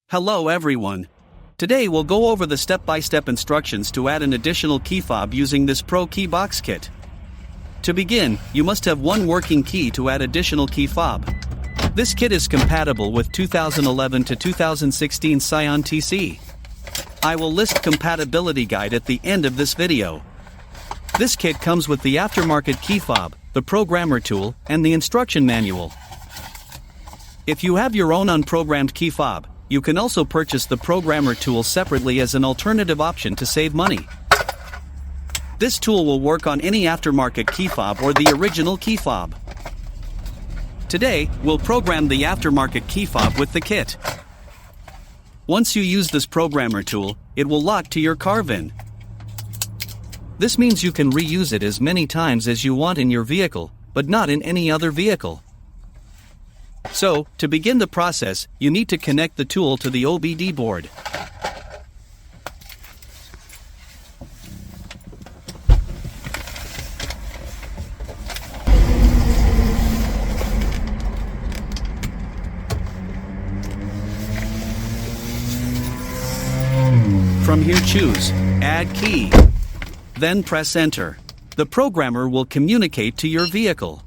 Hello everyone. Today we'll go over the step-by-step instructions to add an additional key fob using this ProKeyBox kit. To begin, you must have one working key to add additional key fob. This kit is compatible with 2011 to 2016 SCION TC. I will list compatibility guide at the end of this video. This kit comes with the aftermarket key fob, the programmer tool, and the instruction manual. If you have your own unprogrammed key fob, you can also purchase the programmer tool separately as an alternative option to save money. This tool will work on any aftermarket key fob or the original key fob. Today, we'll program the aftermarket key fob with the kit. Once you use this programmer tool, it will lock to your car VIN. This means you can reuse it as many times as you want in your vehicle, but not in any other vehicle. So, to begin the process, you need to connect the tool to the OBD board. From here choose Add Key. Then press Enter. The programmer will communicate to your vehicle.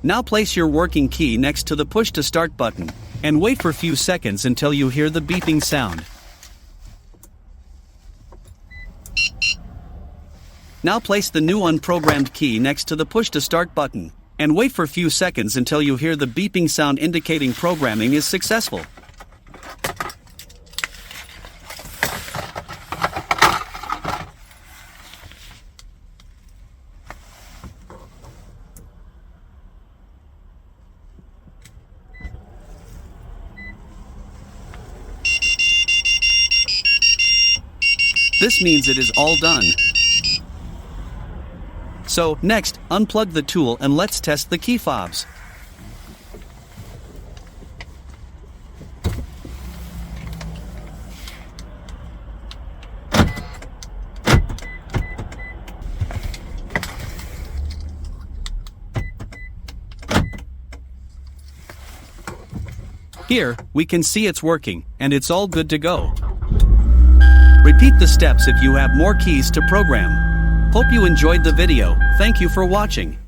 Now place your working key next to the push to start button, and wait for a few seconds until you hear the beeping sound. Now place the new unprogrammed key next to the push to start button, and wait for a few seconds until you hear the beeping sound indicating programming is successful. This means it is all done. So, next, unplug the tool and let's test the key fobs. Here, we can see it's working, and it's all good to go. Repeat the steps if you have more keys to program. Hope you enjoyed the video. Thank you for watching.